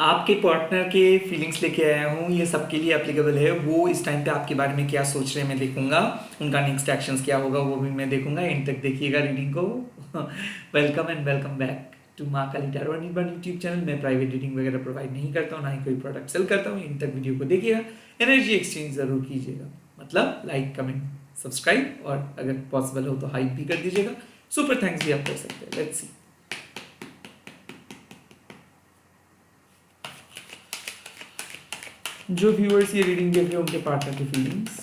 आपके पार्टनर के फीलिंग्स लेके आया हूँ, ये सबके लिए एप्लीकेबल है। वो इस टाइम पे आपके बारे में क्या सोच रहे हैं मैं देखूंगा, उनका नेक्स्ट एक्शंस क्या होगा वो भी मैं देखूंगा। एंड तक देखिएगा रीडिंग को। Welcome and welcome back to Maa Kali tarot निर्माण यूट्यूब चैनल। मैं प्राइवेट रीडिंग वगैरह प्रोवाइड नहीं करता हूँ, ना ही कोई प्रोडक्ट सेल करता हूँ। इन तक वीडियो को देखिएगा, एनर्जी एक्सचेंज जरूर कीजिएगा, मतलब लाइक कमेंट सब्सक्राइब, और अगर पॉसिबल हो तो हाइप भी कर दीजिएगा। सुपर थैंक्स भी आप कर सकते हैं। Let's see. जो व्यूअर्स ये रीडिंग देख रहे हैं उनके पार्टनर की फीलिंग्स,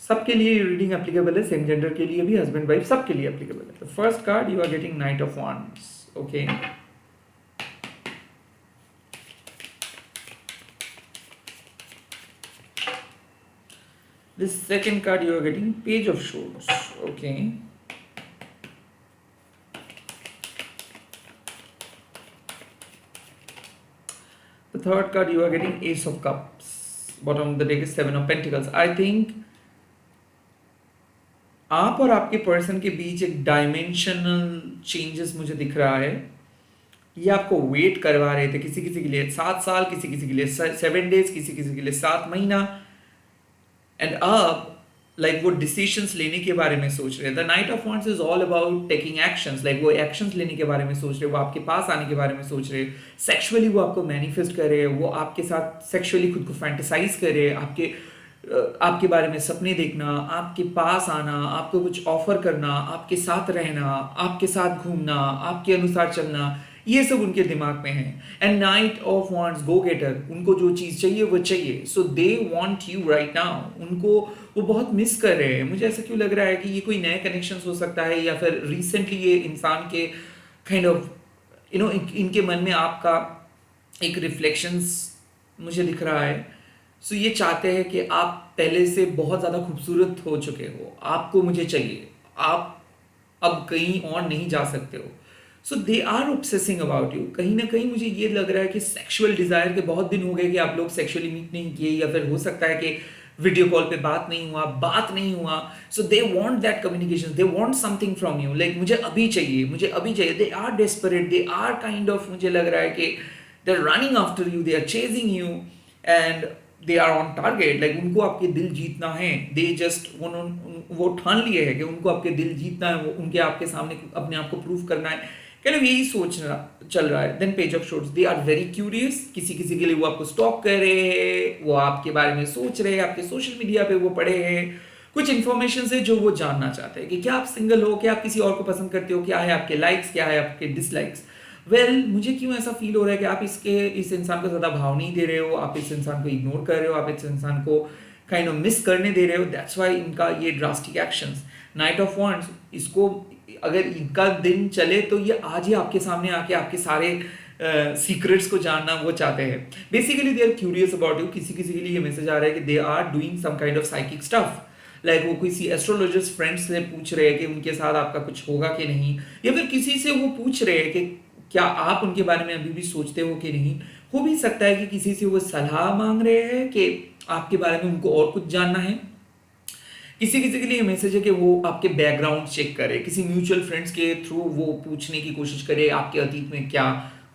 सबके लिए ये रीडिंग एप्लीकेबल है। सेम जेंडर के लिए भी, हस्बैंड वाइफ सबके लिए एप्लीकेबल है। The first card you are getting knight of wands. Okay, this second card you are getting page of swords. Okay, the third card you are getting ace of cups. Bottom of the deck is seven of pentacles. I think आप और आपके person के बीच एक dimensional changes मुझे दिख रहा है। ये आपको वेट करवा रहे थे, किसी किसी के लिए 7 साल, किसी किसी के लिए 7 डेज, किसी किसी के लिए 7 महीना। एंड अब लाइक वो डिसीजंस लेने के बारे में सोच रहे हैं। The night of wands is all about taking actions. Like वो एक्शंस लेने के बारे में सोच रहे हैं, वो आपके पास आने के बारे में सोच रहे हैं। सेक्सुअली वो आपको मैनिफेस्ट कर रहे हैं, वो आपके साथ सेक्सुअली खुद को फैंटेसाइज कर रहे हैं। आपके बारे में सपने देखना, आपके पास आना, आपको कुछ ऑफर करना, आपके साथ रहना, आपके साथ घूमना, आपके अनुसार चलना, ये सब उनके दिमाग में है। And knight of wands go getter, उनको जो चीज़ चाहिए वो चाहिए। So they want you right now. उनको वो बहुत मिस कर रहे हैं। मुझे ऐसा क्यों लग रहा है कि ये कोई नए कनेक्शन हो सकता है, या फिर रिसेंटली ये इंसान के काइंड ऑफ इनके मन में आपका एक रिफ्लेक्शंस मुझे दिख रहा है। सो ये चाहते हैं कि आप पहले से बहुत ज़्यादा खूबसूरत हो चुके हो, आपको मुझे चाहिए, आप अब कहीं और नहीं जा सकते हो। So they are obsessing about you. कहीं ना कहीं मुझे ये लग रहा है कि सेक्सुअल डिजायर के बहुत दिन हो गए कि आप लोग सेक्सुअली मीट नहीं किए, या फिर हो सकता है कि वीडियो कॉल पे बात नहीं हुआ। So they want that communication, they want something from you. Like मुझे अभी चाहिए, मुझे अभी चाहिए। They are desperate, they are kind of, मुझे लग रहा है कि they are running after you, they are chasing you, and they are on target. Like उनको आपके दिल जीतना है। दे जस्ट वो ठान लिए है कि उनको आपके दिल जीतना है, वो उनके आपके सामने अपने आप को प्रूव करना है। कहना यही सोच चल रहा है। Then page of swords, they are very curious. किसी किसी के लिए वो आपको स्टॉक कर रहे हैं, वो आपके बारे में सोच रहे हैं, आपके सोशल मीडिया पे वो पढ़े हैं कुछ इन्फॉर्मेशन से जो वो जानना चाहते हैं कि क्या आप सिंगल हो, क्या आप किसी और को पसंद करते हो, क्या है आपके लाइक्स, क्या है आपके डिसलाइक्स। मुझे क्यों ऐसा फील हो रहा है कि आप इस इंसान को ज़्यादा भाव नहीं दे रहे हो, आप इस इंसान को इग्नोर कर रहे हो, आप इस इंसान को काइंड ऑफ मिस करने दे रहे हो। दैट्स वाई इनका ये drastic actions. Night of wands, इसको अगर इनका दिन चले तो ये आज ही आपके सामने आके आपके सारे सीक्रेट्स को जानना वो चाहते हैं। Basically they are curious about you. किसी किसी के लिए ये मैसेज आ रहा है कि they are doing some kind of psychic stuff. Like वो किसी एस्ट्रोलॉजिस्ट फ्रेंड्स से पूछ रहे हैं कि उनके साथ आपका कुछ होगा कि नहीं, या फिर किसी से वो पूछ रहे हैं कि क्या आप उनके बारे में अभी भी सोचते हो कि नहीं। हो भी सकता है कि किसी से वो सलाह मांग रहे हैं कि आपके बारे में उनको और कुछ जानना है। किसी किसी के लिए मैसेज है कि वो आपके बैकग्राउंड चेक करे, किसी म्यूचुअल फ्रेंड्स के थ्रू वो पूछने की कोशिश करे आपके अतीत में क्या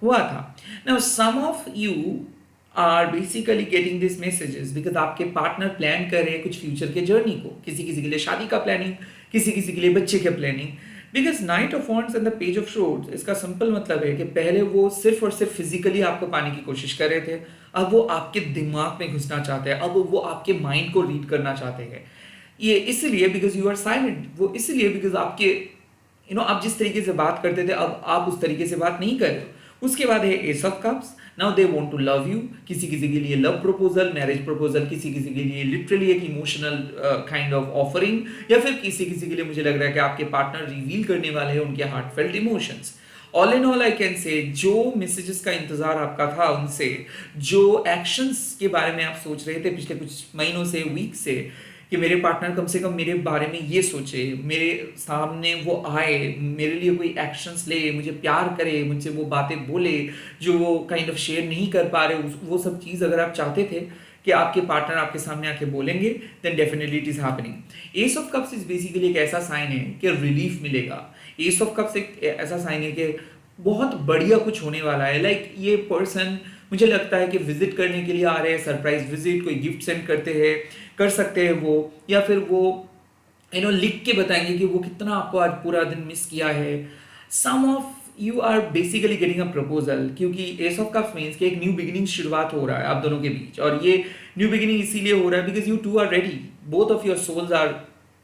हुआ था। Now some of you are basically getting this messages because आपके पार्टनर प्लान कर रहे हैं कुछ फ्यूचर के जर्नी को। किसी किसी के लिए शादी का प्लानिंग, किसी किसी के लिए बच्चे के planning. Because knight of wands and the page of swords, इसका सिंपल मतलब है कि पहले वो सिर्फ और सिर्फ फिजिकली आपको पाने की कोशिश कर रहे थे, अब वो आपके दिमाग में घुसना चाहते हैं, अब वो आपके माइंड को रीड करना चाहते हैं। ये इसलिए बिकॉज यू आर साइलेंट, वो इसलिए बिकॉज आपके आप जिस तरीके से बात करते थे अब आप उस तरीके से बात नहीं कर रहे हो। उसके बाद है ace of cups. Now they want to love you. किसी किसी के लिए लव प्रपोजल, मैरिज प्रपोजल, किसी किसी के लिए लिटरली एक इमोशनल काइंड ऑफ ऑफरिंग, या फिर किसी किसी के लिए मुझे लग रहा है कि आपके पार्टनर रिवील करने वाले हैं उनके heartfelt emotions. All in all I can say जो मैसेजेस का इंतजार आपका था उनसे, जो एक्शंस के बारे में आप सोच रहे थे पिछले कुछ महीनों से, वीक से, कि मेरे पार्टनर कम से कम मेरे बारे में ये सोचे, मेरे सामने वो आए, मेरे लिए कोई एक्शंस ले, मुझे प्यार करे, मुझसे वो बातें बोले जो वो काइंड ऑफ शेयर नहीं कर पा रहे, वो सब चीज़ अगर आप चाहते थे कि आपके पार्टनर आपके सामने आके बोलेंगे, then definitely it is happening. Ace of cups is basically एक ऐसा साइन है कि रिलीफ मिलेगा। एस ऑफ कप्स एक ऐसा साइन है कि बहुत बढ़िया कुछ होने वाला है। लाइक ये पर्सन मुझे लगता है कि विजिट करने के लिए आ रहे हैं, सरप्राइज विजिट, कोई गिफ्ट सेंड करते हैं, कर सकते हैं वो, या फिर वो लिख के बताएंगे कि वो कितना आपको आज पूरा दिन मिस किया है। Some of you are basically getting a proposal, क्योंकि एस ऑफ कप्स मींस कि एक न्यू बिगिनिंग शुरुआत हो रहा है आप दोनों के बीच, और ये न्यू बिगिनिंग इसीलिए हो रहा है because you two are ready, both of your souls are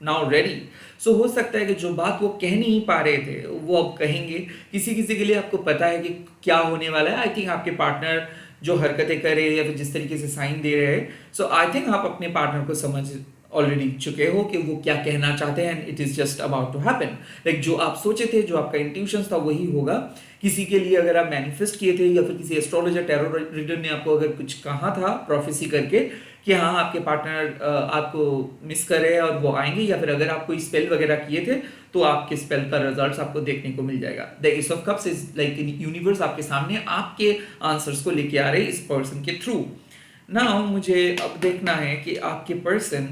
now ready. So हो सकता है कि जो बात वो कह नहीं पा रहे थे वो अब कहेंगे। किसी किसी के लिए आपको पता है कि क्या होने वाला है। आई थिंक आपके पार्टनर जो हरकतें कर रहे हैं या फिर जिस तरीके से साइन दे रहे हैं, सो आई थिंक आप अपने पार्टनर को समझ ऑलरेडी चुके हो कि वो क्या कहना चाहते हैं, and it is just about to happen. Like जो आप सोचे थे, जो आपका इंट्यूशन था, वही होगा। किसी के लिए अगर आप मैनिफेस्ट किए थे, या फिर किसी एस्ट्रोलॉजर टैरो रीडर ने आपको अगर कुछ कहा था प्रोफेसी करके कि हाँ आपके पार्टनर आपको मिस कर रहे हैं और वो आएंगे, या फिर अगर आप कोई स्पेल वगैरह किए थे तो आपके स्पेल का रिजल्ट्स आपको देखने को मिल जाएगा। The S of cups is like universe आपके सामने आपके आंसर्स को लेके आ रहे हैं इस पर्सन के थ्रू। नाउ मुझे अब देखना है कि आपके पर्सन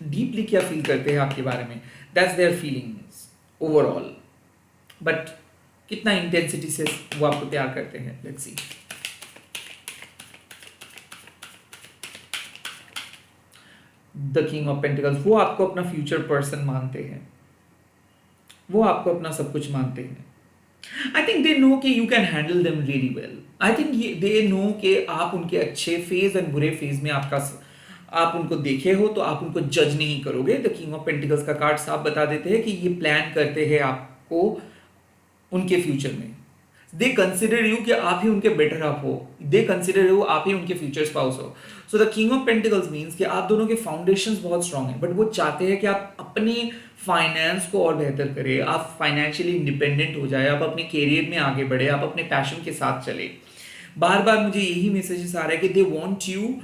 डीपली क्या फील करते हैं आपके बारे में। That's their feelings overall, but कितना इंटेंसिटी से वो आपको प्यार करते हैं, let's see. The king of pentacles, वो आपको अपना फ्यूचर पर्सन मानते हैं, वो आपको अपना सब कुछ मानते हैं। आई थिंक दे नो कि you can handle them really well. I think they know कि आप उनके अच्छे फेज एंड बुरे फेज में आप उनको देखे हो तो आप उनको जज नहीं करोगे। द किंग ऑफ पेंटिकल्स का कार्ड साफ बता देते हैं कि ये प्लान करते हैं आपको उनके फ्यूचर में। दे कंसिडर यू कि आप ही उनके बेटर हाफ हो, दे कंसिडर यू आप ही उनके फ्यूचर स्पाउस हो। So the king of pentacles means कि आप दोनों के फाउंडेशंस बहुत स्ट्रांग हैं, बट वो चाहते हैं कि आप अपने फाइनेंस को और बेहतर करें, आप फाइनेंशियली इंडिपेंडेंट हो जाए, आप अपने कैरियर में आगे बढ़े, आप अपने पैशन के साथ चले। बार बार मुझे यही मैसेजेस आ रहा है कि they want you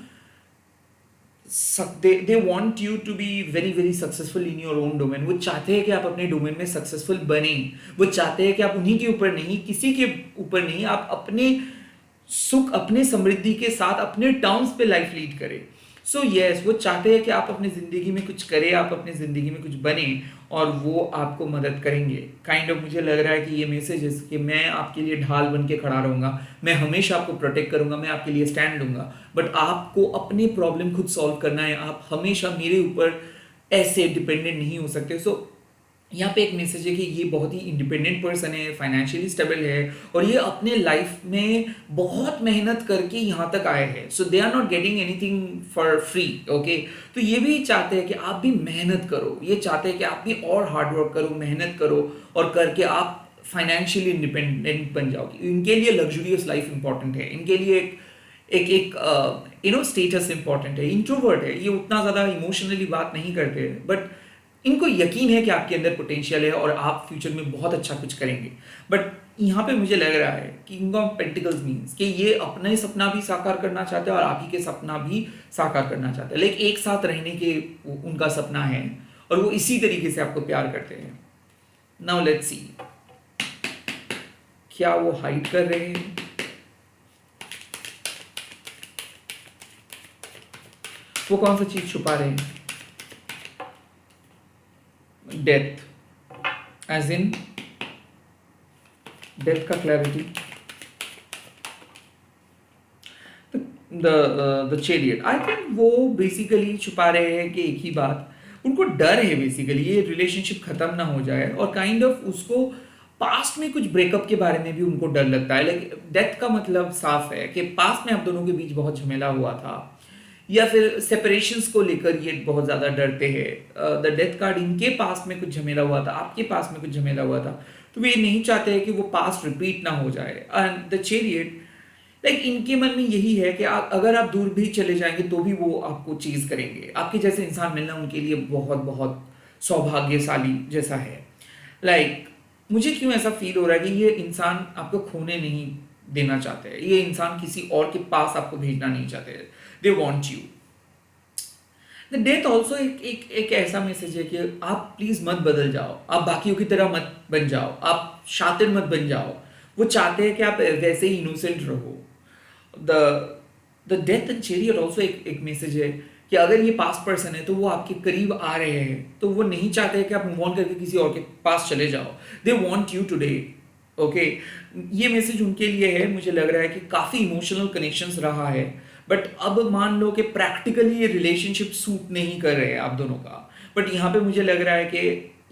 they want you to be very very successful in your own domain। वो चाहते हैं कि आप अपने डोमेन में सक्सेसफुल बने। वो चाहते हैं कि आप उन्हीं के ऊपर नहीं, किसी के ऊपर नहीं, आप अपने सुख, अपने समृद्धि के साथ अपने टर्म्स पे लाइफ लीड करें। सो यस, वो चाहते हैं कि आप अपनी ज़िंदगी में कुछ करें, आप अपनी ज़िंदगी में कुछ बने, और वो आपको मदद करेंगे। काइंड ऑफ मुझे लग रहा है कि ये मैसेज है कि मैं आपके लिए ढाल बन के खड़ा रहूँगा, मैं हमेशा आपको प्रोटेक्ट करूँगा, मैं आपके लिए स्टैंड लूँगा, बट आपको अपनी प्रॉब्लम खुद सॉल्व करना है। आप हमेशा मेरे ऊपर ऐसे डिपेंडेंट नहीं हो सकते। सो यहाँ पे एक मैसेज है कि ये बहुत ही इंडिपेंडेंट पर्सन है, फाइनेंशियली स्टेबल है, और ये अपने लाइफ में बहुत मेहनत करके यहाँ तक आए हैं। So they are not getting anything for free. Okay, तो ये भी चाहते हैं कि आप भी मेहनत करो, ये चाहते हैं कि आप भी और हार्ड वर्क करो, मेहनत करो, और करके आप फाइनेंशियली इंडिपेंडेंट बन जाओ। इनके लिए लग्जूरियस लाइफ इंपॉर्टेंट है, इनके लिए एक स्टेटस इंपॉर्टेंट है। इंट्रोवर्ट है, ये उतना ज़्यादा इमोशनली बात नहीं करते, बट इनको यकीन है कि आपके अंदर पोटेंशियल है और आप फ्यूचर में बहुत अच्छा कुछ करेंगे। बट यहाँ पे मुझे लग रहा है कि किंग ऑफ पेंटिकल्स मीन्स कि ये अपना ही सपना भी साकार करना चाहते हैं और आप ही के सपना भी साकार करना चाहते हैं। लाइक एक साथ रहने के उनका सपना है, और वो इसी तरीके से आपको प्यार करते हैं। नाउ लेट्स सी, क्या वो हाइड कर रहे हैं? वो कौन सा चीज छुपा रहे हैं? डेथ, एज इन डेथ का clarity. The chariot, I think वो बेसिकली छुपा रहे हैं कि एक ही बात, उनको डर है बेसिकली ये रिलेशनशिप खत्म ना हो जाए, और काइंड ऑफ उसको पास्ट में कुछ ब्रेकअप के बारे में भी उनको डर लगता है। लाइक डेथ का मतलब साफ है कि पास्ट में आप दोनों के बीच बहुत झमेला हुआ था, या फिर सेपरेशंस को लेकर ये बहुत ज़्यादा डरते हैं। द डेथ कार्ड, इनके पास में कुछ झमेला हुआ था, आपके पास में कुछ झमेला हुआ था, तो वे नहीं चाहते हैं कि वो पास्ट रिपीट ना हो जाए। एंड द चैरियट, लाइक इनके मन में यही है कि अगर आप दूर भी चले जाएंगे तो भी वो आपको चीज करेंगे। आपके जैसे इंसान मिलना उनके लिए बहुत बहुत सौभाग्यशाली जैसा है। लाइक मुझे क्यों ऐसा फील हो रहा है कि ये इंसान आपको खोने नहीं देना चाहते हैं, ये इंसान किसी और के पास आपको भेजना नहीं चाहते, they want you. The death also एक ऐसा मैसेज है कि आप प्लीज मत बदल जाओ, आप बाकियों की तरह मत बन जाओ, आप शातिर मत बन जाओ। वो चाहते हैं कि आप वैसे ही इनोसेंट रहो। The death and chariot also एक मैसेज है कि अगर ये पास्ट पर्सन है तो वो आपके करीब आ रहे हैं, तो वो नहीं चाहते हैं कि आप मूव ऑन करके किसी और के पास चले जाओ। They want you today. Okay, ये मैसेज उनके लिए है। मुझे लग रहा है कि काफ़ी इमोशनल कनेक्शंस रहा है, बट अब मान लो कि प्रैक्टिकली ये रिलेशनशिप सूट नहीं कर रहे हैं आप दोनों का। बट यहाँ पे मुझे लग रहा है कि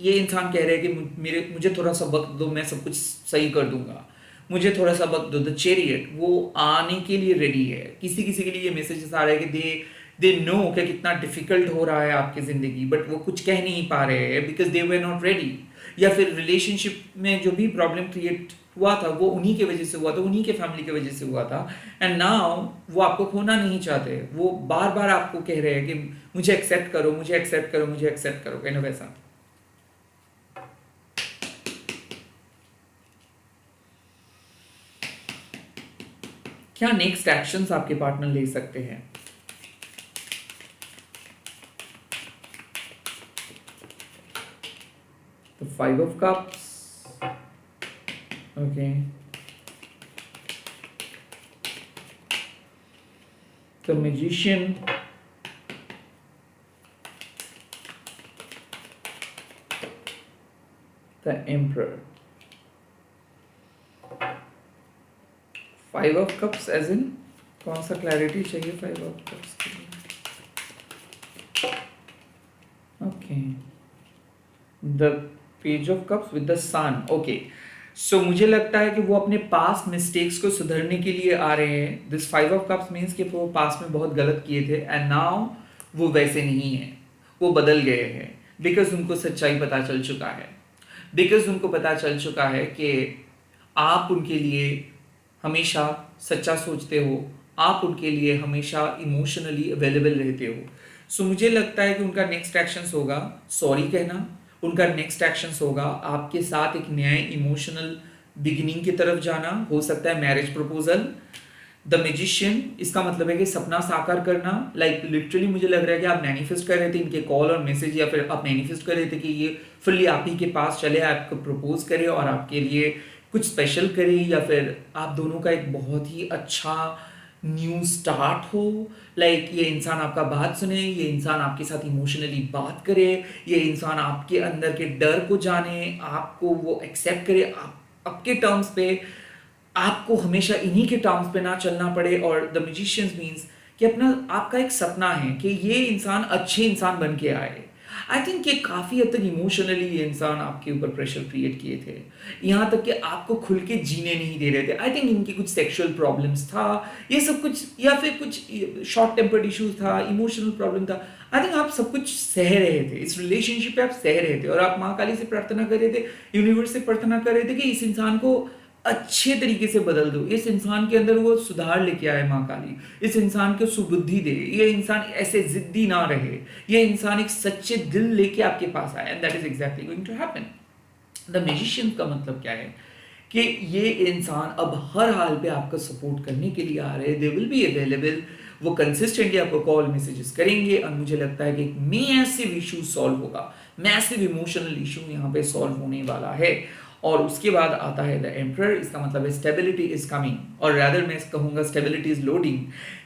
ये इंसान कह रहे हैं कि मुझे थोड़ा सा वक्त दो, मैं सब कुछ सही कर दूंगा, मुझे थोड़ा सा वक्त दो। द चैरियट वो आने के लिए रेडी है। किसी किसी के लिए ये मैसेजेस आ रहा है कि दे नो कि कितना डिफिकल्ट हो रहा है आपकी ज़िंदगी, बट वो कुछ कह नहीं पा रहे हैं because they were not ready. या फिर रिलेशनशिप में जो भी प्रॉब्लम क्रिएट हुआ था वो उन्हीं के वजह से हुआ था, उन्हीं के फैमिली की वजह से हुआ था। एंड नाउ वो आपको खोना नहीं चाहते, वो बार बार आपको कह रहे हैं कि मुझे एक्सेप्ट करो, मुझे एक्सेप्ट करो, मुझे एक्सेप्ट करो, कहना वैसा। क्या नेक्स्ट एक्शंस आपके पार्टनर ले सकते हैं? तो 5 of cups, okay, the magician, the emperor, 5 of cups as in कौन सा क्लैरिटी चाहिए 5 of cups के लिए? Okay, the page of cups with the sun. Okay, so मुझे लगता है कि वो अपने पास्ट मिस्टेक्स को सुधारने के लिए आ रहे हैं। दिस 5 ऑफ कप्स मीन्स कि वो पास्ट में बहुत गलत किए थे एंड नाउ वो वैसे नहीं है, वो बदल गए हैं बिकॉज उनको सच्चाई पता चल चुका है। बिकॉज उनको पता चल चुका है कि आप उनके लिए हमेशा सच्चा सोचते हो, आप उनके लिए हमेशा इमोशनली अवेलेबल रहते हो। सो मुझे लगता है कि उनका नेक्स्ट एक्शंस होगा सॉरी कहना, उनका नेक्स्ट एक्शंस होगा आपके साथ एक नए इमोशनल बिगिनिंग की तरफ जाना, हो सकता है मैरिज प्रपोजल। द मैजिशियन, इसका मतलब है कि सपना साकार करना। लाइक लिटरली मुझे लग रहा है कि आप मैनिफेस्ट कर रहे थे इनके कॉल और मैसेज, या फिर आप मैनिफेस्ट कर रहे थे कि ये फुल्ली आप ही के पास चले, आपको प्रपोज करे और आपके लिए कुछ स्पेशल करे, या फिर आप दोनों का एक बहुत ही अच्छा न्यू स्टार्ट हो। लाइक ये इंसान आपका बात सुने, ये इंसान आपके साथ इमोशनली बात करे, ये इंसान आपके अंदर के डर को जाने, आपको वो एक्सेप्ट करे आपके टर्म्स पे, आपको हमेशा इन्हीं के टर्म्स पे ना चलना पड़े। और द मैजिशियंस मीन्स कि अपना आपका एक सपना है कि ये इंसान अच्छे इंसान बन के आए। आई थिंक ये काफ़ी हद तक इमोशनली ये इंसान आपके ऊपर प्रेशर क्रिएट किए थे, यहाँ तक कि आपको खुल के जीने नहीं दे रहे थे। आई थिंक इनकी कुछ सेक्सुअल प्रॉब्लम्स था, ये सब कुछ, या फिर कुछ शॉर्ट टेम्पर्ड इश्यूज था, इमोशनल प्रॉब्लम था। आई थिंक आप सब कुछ सह रहे थे, इस रिलेशनशिप पे आप सह रहे थे, और आप माँ काली से प्रार्थना कर रहे थे, यूनिवर्स से प्रार्थना कर रहे थे कि इस इंसान को अच्छे तरीके से बदल दो, इस इंसान के अंदर वो सुधार लेके आए माँ काली, इस इंसान को सुबुद्धि दे, ये इंसान ऐसे जिद्दी ना रहे, ये इंसान एक सच्चे दिल लेके आपके पास आए। And that is exactly going to happen. The magician का मतलब क्या है कि ये इंसान अब हर हाल पे आपका सपोर्ट करने के लिए आ रहे हैं, दे विल बी अवेलेबल, वो कंसिस्टेंटली आपको कॉल मैसेजेस करेंगे। और मुझे लगता है कि एक मैसिव इशू सॉल्व होगा, मैसिव इमोशनल इशू यहाँ पे सॉल्व होने वाला है। और उसके बाद आता है द एम्परर, इसका मतलब है स्टेबिलिटी इज कमिंग, और रैदर मैं कहूँगा स्टेबिलिटी इज लोडिंग।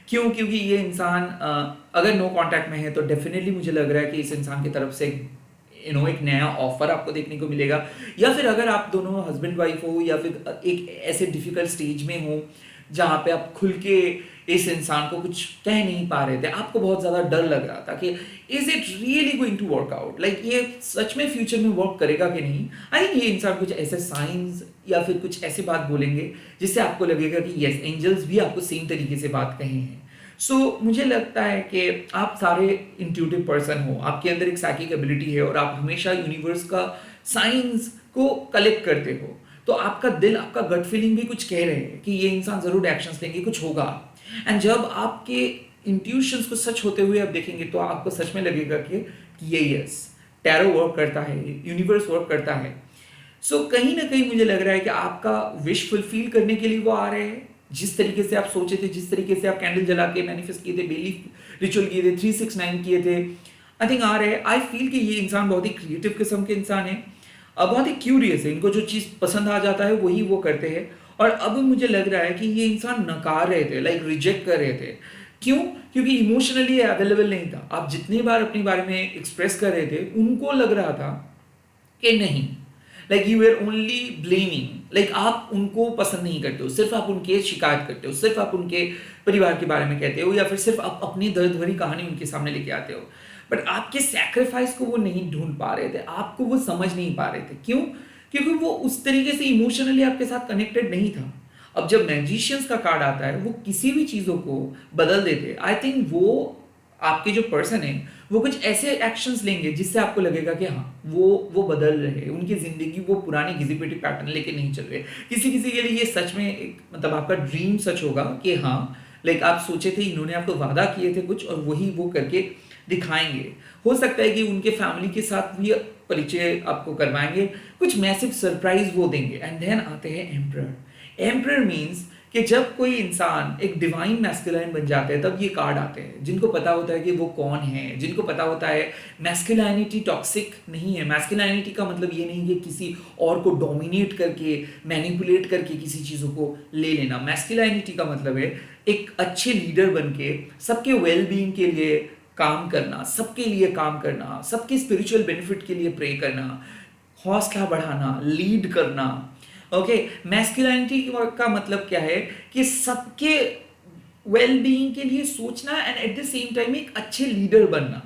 क्यों? क्योंकि ये इंसान अगर नो कॉन्टैक्ट में है तो डेफिनेटली मुझे लग रहा है कि इस इंसान की तरफ से एक नया ऑफर आपको देखने को मिलेगा। या फिर अगर आप दोनों हस्बैंड वाइफ हो, या फिर एक ऐसे डिफिकल्ट स्टेज में हो जहाँ पे आप खुल के इस इंसान को कुछ कह नहीं पा रहे थे, आपको बहुत ज़्यादा डर लग रहा था कि is it really going to work out, like ये सच में फ्यूचर में वर्क करेगा कि नहीं। आई थिंक ये इंसान कुछ ऐसे साइंस या फिर कुछ ऐसी बात बोलेंगे जिससे आपको लगेगा कि यस, एंजल्स भी आपको सेम तरीके से बात कहे हैं। सो मुझे लगता है कि आप सारे इंट्यूटिव पर्सन हो, आपके अंदर एक साइकिक एबिलिटी है, और आप हमेशा यूनिवर्स का साइंस को कलेक्ट करते हो। तो आपका दिल, आपका गट फीलिंग भी कुछ कह रहे हैं कि ये इंसान जरूर एक्शंस लेंगे, कुछ होगा। एंड जब आपके इंट्यूशंस को सच होते हुए आप देखेंगे तो आपको सच में लगेगा कि ये यस, टैरो वर्क करता है, यूनिवर्स वर्क करता है। सो कहीं ना कहीं मुझे लग रहा है कि आपका विश फुलफिल करने के लिए वो आ रहे हैं। जिस तरीके से आप सोचे थे, जिस तरीके से आप कैंडल जला के मैनिफेस्ट किए थे, बिलीफ रिचुअल किए थे, 369 किए थे, आई थिंक आ रहे हैं। आई फील कि ये इंसान बहुत ही क्रिएटिव किस्म के इंसान है, बहुत ही क्यूरियस है, इनको जो चीज़ पसंद आ जाता है वही वो करते हैं। और अब मुझे लग रहा है कि ये इंसान नकार रहे थे, लाइक रिजेक्ट कर रहे थे क्यों? क्योंकि इमोशनली अवेलेबल नहीं था। आप जितनी बार अपने बारे में एक्सप्रेस कर रहे थे, उनको लग रहा था कि नहीं, like you are only blaming, like आप उनको पसंद नहीं करते हो, सिर्फ आप उनके शिकायत करते हो, सिर्फ आप उनके परिवार के बारे में कहते हो, या फिर सिर्फ आप अपनी दर्द भरी कहानी उनके सामने लेके आते हो। बट आपके सैक्रिफाइस को वो नहीं ढूंढ पा रहे थे, आपको वो समझ नहीं पा रहे थे। क्यों? क्योंकि वो उस तरीके से इमोशनली आपके साथ कनेक्टेड नहीं था। अब जब मैजिशियंस का कार्ड आता है, वो किसी भी चीज़ों को बदल देते। आई थिंक वो आपके जो पर्सन है, वो कुछ ऐसे एक्शंस लेंगे जिससे आपको लगेगा कि हाँ, वो बदल रहे हैं, उनकी ज़िंदगी वो पुरानी घिसी पिटी पैटर्न लेके नहीं चल रहे। किसी किसी के लिए ये सच में एक मतलब आपका ड्रीम सच होगा कि हाँ, लाइक आप सोचे थे, इन्होंने आपको वादा किए थे कुछ और वही वो करके दिखाएंगे। हो सकता है कि उनके फैमिली के साथ भी परिचय आपको करवाएंगे, कुछ मैसिव सरप्राइज वो देंगे। एंड देन आते हैं एम्परर। एम्परर मीन्स कि जब कोई इंसान एक डिवाइन मैस्कुलाइन बन जाता है, तब ये कार्ड आते हैं। जिनको पता होता है कि वो कौन है, जिनको पता होता है मैस्कुलाइनिटी टॉक्सिक नहीं है। मैस्कुलाइनिटी का मतलब ये नहीं कि किसी और को डोमिनेट करके, मैनिपुलेट करके किसी चीज़ों को ले लेना। मैस्कुलाइनिटी का मतलब है एक अच्छे लीडर बन के सबके वेल बीइंग के लिए काम करना, सबके लिए काम करना, सबके स्पिरिचुअल बेनिफिट के लिए प्रे करना, हौसला बढ़ाना, लीड करना। ओके, मैस्कुलिनिटी का मतलब क्या है कि सबके वेल बीइंग के लिए सोचना and at the same time एक अच्छे लीडर बनना।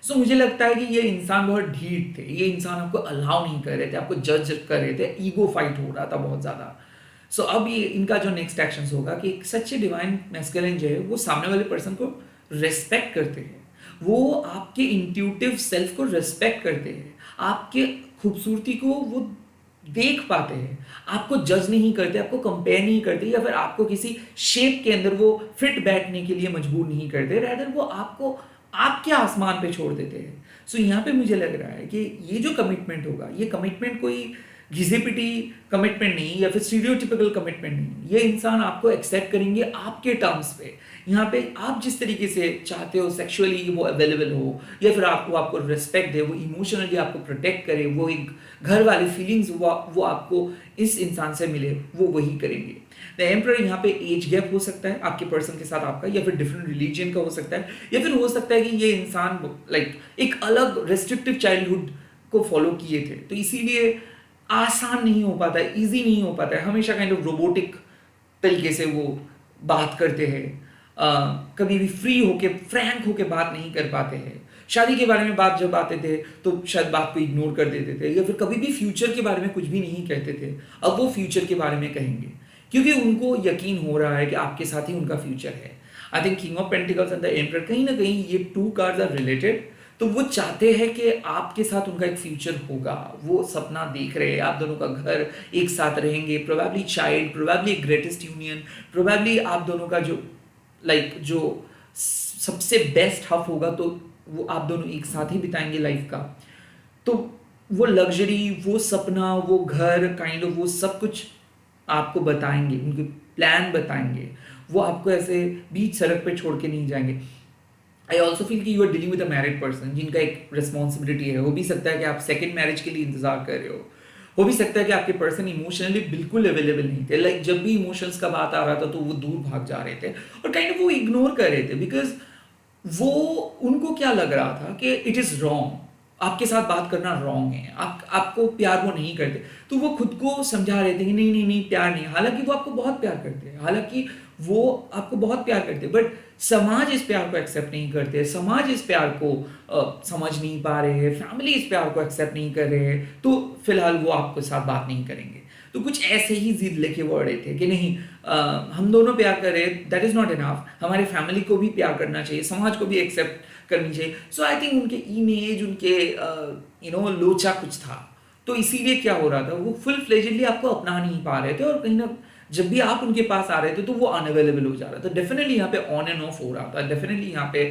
सो मुझे लगता है कि ये इंसान बहुत ढीठ थे, ये इंसान आपको अलाउ नहीं कर रहे थे, आपको जज कर रहे थे, ईगो फाइट हो रहा था बहुत ज़्यादा। सो अब ये इनका जो नेक्स्ट एक्शन होगा कि एक सच्चे डिवाइन मैस्कुलिन जो है वो सामने वाले पर्सन को रेस्पेक्ट करते हैं, वो आपके इंट्यूटिव सेल्फ को रेस्पेक्ट करते हैं, आपके खूबसूरती को वो देख पाते हैं, आपको जज नहीं करते, आपको कंपेयर नहीं करते, या फिर आपको किसी शेप के अंदर वो फिट बैठने के लिए मजबूर नहीं करते। रैदर वो आपको आपके आसमान पे छोड़ देते हैं। सो यहाँ पे मुझे लग रहा है कि ये जो कमिटमेंट होगा, ये कमिटमेंट कोई घिसी पिटी कमिटमेंट नहीं, या फिर स्टीरियोटिपिकल कमिटमेंट नहीं। ये इंसान आपको एक्सेप्ट करेंगे आपके टर्म्स पे। यहाँ पे आप जिस तरीके से चाहते हो सेक्सुअली वो अवेलेबल हो, या फिर आपको रिस्पेक्ट दे, वो इमोशनली आपको प्रोटेक्ट करे, वो एक घर वाली फीलिंग्स वो आपको इस इंसान से मिले, वो वही करेंगे। द एम्परर यहाँ पे एज गैप हो सकता है आपके पर्सन के साथ आपका, या फिर डिफरेंट रिलीजन का हो सकता है, या फिर हो सकता है कि ये इंसान लाइक एक अलग रेस्ट्रिक्टिव चाइल्डहुड को फॉलो किए थे, तो इसीलिए आसान नहीं हो पाता है, ईजी नहीं हो पाता है, हमेशा काइंड ऑफ रोबोटिक तरीके से वो बात करते हैं, कभी भी फ्री होके फ्रैंक होके बात नहीं कर पाते हैं। शादी के बारे में बात जब आते थे तो शायद बात को इग्नोर कर देते थे, या फिर कभी भी फ्यूचर के बारे में कुछ भी नहीं कहते थे। अब वो फ्यूचर के बारे में कहेंगे क्योंकि उनको यकीन हो रहा है कि आपके साथ ही उनका फ्यूचर है। I think king of pentacles and the emperor, कहीं ना कहीं ये टू कार्ड्स आर रिलेटेड। तो वो चाहते हैं कि आपके साथ उनका एक फ्यूचर होगा, वो सपना देख रहे हैं, आप दोनों का घर एक साथ रहेंगे, probably child, probably greatest union, probably आप दोनों का जो जो सबसे बेस्ट हफ होगा, तो वो आप दोनों एक साथ ही बिताएंगे लाइफ का। तो वो लग्जरी, वो सपना, वो घर काइंड ऑफ वो सब कुछ आपको बताएंगे, उनके प्लान बताएंगे, वो आपको ऐसे बीच सड़क पे छोड़ के नहीं जाएंगे। आई ऑल्सो फील कि you are dealing with a married person जिनका एक रिस्पॉन्सिबिलिटी है। हो भी सकता है कि आप सेकेंड मैरिज के लिए इंतजार कर रहे हो भी सकता है कि आपके पर्सन इमोशनली बिल्कुल अवेलेबल नहीं थे, लाइक जब भी इमोशंस का बात आ रहा था तो वो दूर भाग जा रहे थे और काइंड ऑफ वो इग्नोर कर रहे थे, बिकॉज वो उनको क्या लग रहा था कि इट इज़ रॉन्ग, आपके साथ बात करना रॉन्ग है, आपको प्यार वो नहीं करते। तो वो खुद को समझा रहे थे कि नहीं नहीं नहीं प्यार नहीं, हालांकि वो आपको बहुत प्यार करते हैं, हालांकि वो आपको बहुत प्यार करते हैं, बट समाज इस प्यार को एक्सेप्ट नहीं करते, समाज इस प्यार को समझ नहीं पा रहे हैं, फैमिली इस प्यार को एक्सेप्ट नहीं कर रहे हैं, तो फिलहाल वो आपके साथ बात नहीं करेंगे। तो कुछ ऐसे ही जिद लेके बढ़ रहे थे कि नहीं हम दोनों प्यार कर रहे हैं, दैट इज़ नॉट इनफ, हमारे फैमिली को भी प्यार करना चाहिए, समाज को भी एक्सेप्ट करनी चाहिए। सो आई थिंक उनके इमेज, उनके लोचा कुछ था, तो इसीलिए क्या हो रहा था, वो फुल फ्लेजेडली आपको अपना नहीं पा रहे थे, और कहीं ना जब भी आप उनके पास आ रहे थे तो वो अनअवेलेबल हो जा रहा था। डेफिनेटली यहाँ पे ऑन एंड ऑफ हो रहा था, डेफिनेटली यहाँ पे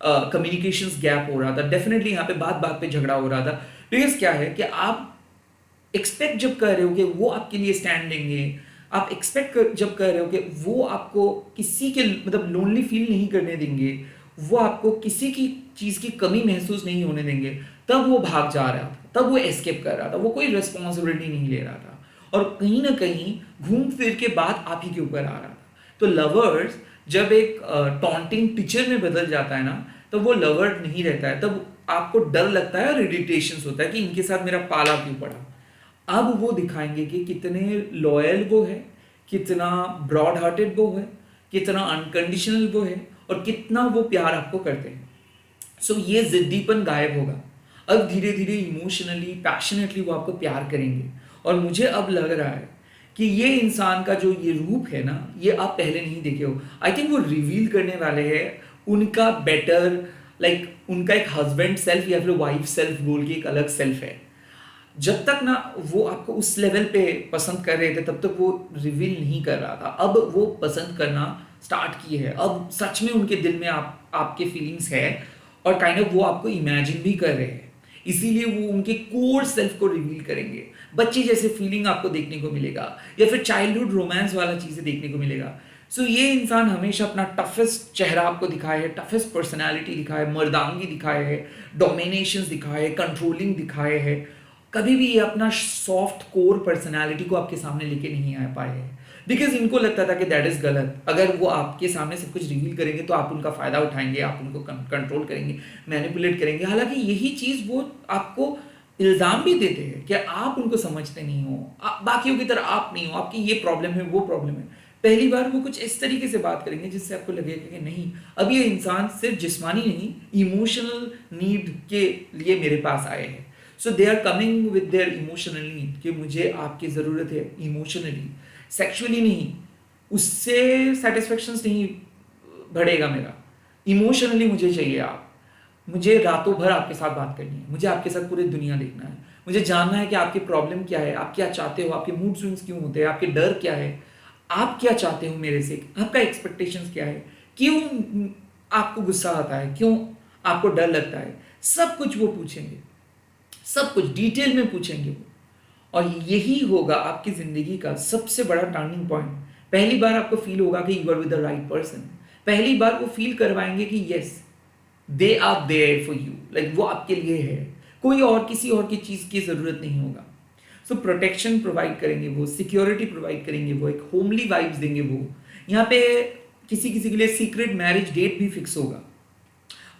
कम्युनिकेशंस गैप हो रहा था, डेफिनेटली यहाँ पे बात बात पे झगड़ा हो रहा था। बिकॉज क्या है कि आप एक्सपेक्ट जब कर रहे हो कि वो आपके लिए स्टैंड लेंगे, आप एक्सपेक्ट जब कर रहे हो कि वो आपको किसी के मतलब लोनली फील नहीं करने देंगे, वो आपको किसी की चीज़ की कमी महसूस नहीं होने देंगे, तब वो भाग जा रहा था, तब वो एस्केप कर रहा था, वो कोई रिस्पॉन्सिबिलिटी नहीं ले रहा था, और कहीं ना कहीं घूम फिर के बात आप ही के ऊपर आ रहा था। तो लवर्स जब एक टॉन्टिंग टीचर में बदल जाता है ना, तब वो लवर नहीं रहता है, तब आपको डर लगता है और इरिटेशन होता है कि इनके साथ मेरा पाला क्यों पड़ा। अब वो दिखाएंगे कि कितने लॉयल वो है, कितना ब्रॉड हार्टेड वो है, कितना अनकंडीशनल वो है, और कितना वो प्यार आपको करते हैं। सो ये जिद्दीपन गायब होगा। अब धीरे धीरे इमोशनली पैशनेटली वो आपको प्यार करेंगे। और मुझे अब लग रहा है कि ये इंसान का जो ये रूप है ना, ये आप पहले नहीं देखे हो। आई थिंक वो रिवील करने वाले हैं उनका बेटर, लाइक उनका एक हस्बैंड सेल्फ या फिर वाइफ सेल्फ बोल के एक अलग सेल्फ है। जब तक ना वो आपको उस लेवल पे पसंद कर रहे थे, तब तक वो रिवील नहीं कर रहा था। अब वो पसंद करना स्टार्ट किए है, अब सच में उनके दिल में आपके फीलिंग्स है, और काइंड ऑफ वो आपको इमेजिन भी कर रहे हैं। इसीलिए वो उनके कोर सेल्फ को रिवील करेंगे। बच्चे जैसे फीलिंग आपको देखने को मिलेगा, या फिर चाइल्डहुड रोमांस वाला चीज़ें देखने को मिलेगा। सो ये इंसान हमेशा अपना टफेस्ट चेहरा आपको दिखाए है, टफेस्ट पर्सनैलिटी दिखाए, मर्दांगी दिखाए है, डोमिनेशन दिखाए है, कंट्रोलिंग दिखाए है। कभी भी ये अपना सॉफ्ट कोर पर्सनैलिटी को आपके सामने लेके नहीं आ पाए हैं, बिकॉज इनको लगता था कि दैट इज गलत। अगर वो आपके सामने सब कुछ रिवील करेंगे तो आप उनका फायदा उठाएंगे, आप उनको कंट्रोल करेंगे, मैनिपुलेट करेंगे। हालांकि यही चीज वो आपको इल्जाम भी देते हैं कि आप उनको समझते नहीं हो, बाकियों की तरह आप नहीं हो, आपकी ये प्रॉब्लम है, वो प्रॉब्लम है। पहली बार वो कुछ इस तरीके से बात करेंगे जिससे आपको लगेगा कि नहीं, अब ये इंसान सिर्फ जिस्मानी नहीं, इमोशनल नीड के लिए मेरे पास आए हैं। So they are coming with their emotional need कि मुझे आपकी ज़रूरत है इमोशनली, सेक्सुअली नहीं, उससे सेटिस्फेक्शन नहीं बढ़ेगा मेरा, इमोशनली मुझे चाहिए आप। मुझे रातों भर आपके साथ बात करनी है, मुझे आपके साथ पूरी दुनिया देखना है, मुझे जानना है कि आपकी प्रॉब्लम क्या है, आप क्या चाहते हो, आपके मूड स्विंग्स क्यों होते हैं, आपके डर क्या है, आप क्या चाहते हो मेरे से, आपका एक्सपेक्टेशंस क्या है, क्यों आपको गुस्सा आता है, क्यों आपको डर लगता है, सब कुछ वो पूछेंगे, सब कुछ डिटेल में पूछेंगे वो। और यही होगा आपकी ज़िंदगी का सबसे बड़ा टर्निंग पॉइंट। पहली बार आपको फील होगा कि you are with the right person. पहली बार वो फील करवाएंगे कि yes they are there for you, like वो आपके लिए है, कोई और किसी और की चीज़ की ज़रूरत नहीं होगा। सो प्रोटेक्शन प्रोवाइड करेंगे वो, सिक्योरिटी प्रोवाइड करेंगे वो, एक होमली वाइब्स देंगे वो। यहाँ पे किसी किसी के लिए सीक्रेट मैरिज डेट भी फिक्स होगा।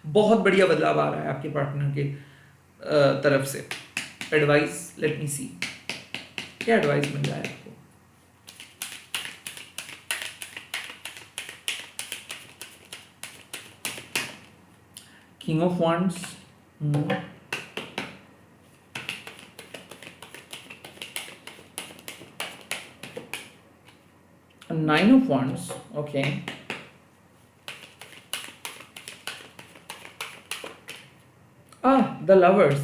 बहुत बढ़िया बदलाव आ रहा है आपके पार्टनर के तरफ से। एडवाइस, लेट मी सी क्या एडवाइस मिल रहा है आपको। King of wands, nine of wands, okay, the lovers.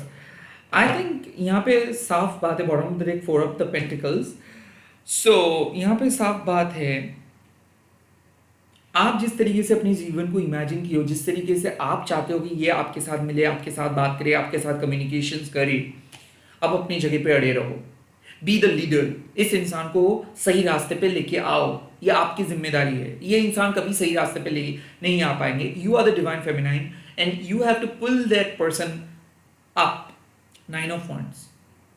I think यहाँ पे साफ बात है, bottom of the deck, four of the pentacles. So यहाँ पे साफ बात है, आप जिस तरीके से अपने जीवन को इमेजिन किए हो, जिस तरीके से आप चाहते हो कि ये आपके साथ मिले, आपके साथ बात करे, आपके साथ कम्युनिकेशंस करे, अब अपनी जगह पे अड़े रहो, बी द लीडर। इस इंसान को सही रास्ते पे लेके आओ, ये आपकी जिम्मेदारी है। ये इंसान कभी सही रास्ते पे ले नहीं आ पाएंगे। You are the divine feminine and you have to pull that person up. Nine of wands,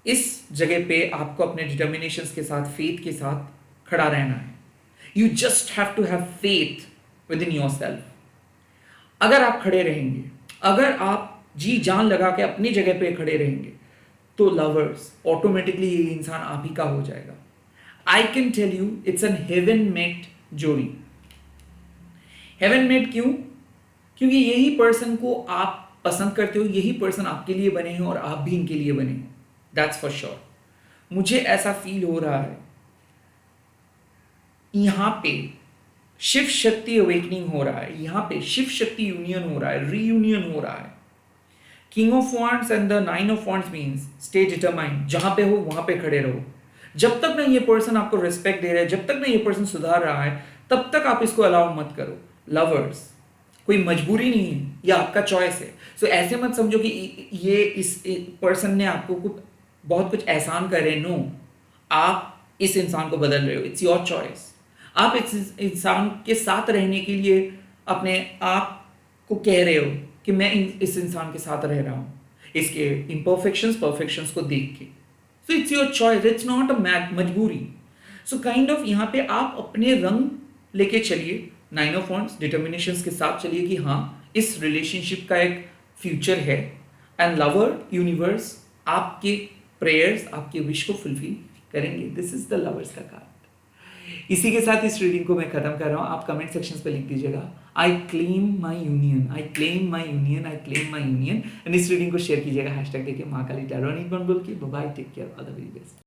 इस जगह पे आपको अपने डिटर्मिनेशंस के साथ, फेथ के साथ खड़ा रहना है। You just have to have faith within yourself. अगर आप खड़े रहेंगे, अगर आप जी जान लगा के अपनी जगह पे खड़े रहेंगे, तो लवर्स ऑटोमेटिकली ये इंसान आप ही का हो जाएगा। I can tell you it's an heaven made जोड़ी। हेवन मेट क्यों? क्योंकि यही पर्सन को आप पसंद करते हो, यही पर्सन आपके लिए बने हैं और आप भी इनके लिए बने हो। That's for sure. मुझे ऐसा फील हो रहा है यहां पे शिव शक्ति अवेकनिंग हो रहा है, यहां पे शिव शक्ति यूनियन हो रहा है, रीयूनियन हो रहा है। King of wands and the nine of wands means stay determined. जहां पे हो वहां पे खड़े रहो। जब तक ना ये पर्सन आपको रिस्पेक्ट दे रहा है, जब तक ना ये पर्सन सुधार रहा है, तब तक आप इसको अलाउ मत करो। लवर्स, कोई मजबूरी नहीं है, ये आपका चॉइस है। सो ऐसे मत समझो कि ये इस पर्सन ने आपको कुछ बहुत कुछ एहसान कर रहे हैं। नो, आप इस इंसान को बदल रहे हो। It's your choice. आप इस इंसान के साथ रहने के लिए अपने आप को कह रहे हो कि मैं इस इंसान के साथ रह रहा हूँ, इसके इम्परफेक्शंस परफेक्शंस को देख के। So it's your choice, it's not a मजबूरी। सो काइंड ऑफ यहाँ पे आप अपने रंग लेके चलिए, नाइन ऑफ वॉन्ड्स, डिटर्मिनेशन के साथ चलिए कि हाँ इस रिलेशनशिप का एक फ्यूचर है। एंड लवर, यूनिवर्स आपके प्रेयर्स, आपके विश को फुलफिल करेंगे। दिस इज द लवर्स का कार्ड। इसी के साथ इस रीडिंग को मैं खत्म कर रहा हूँ। आप कमेंट सेक्शन पे लिख दीजिएगा I claim my union, I claim my union, I claim my union. And इस रीडिंग को शेयर कीजिएगा हैशटैग देके महाकाली टैरो बोल के। Bye, take care, all the very best.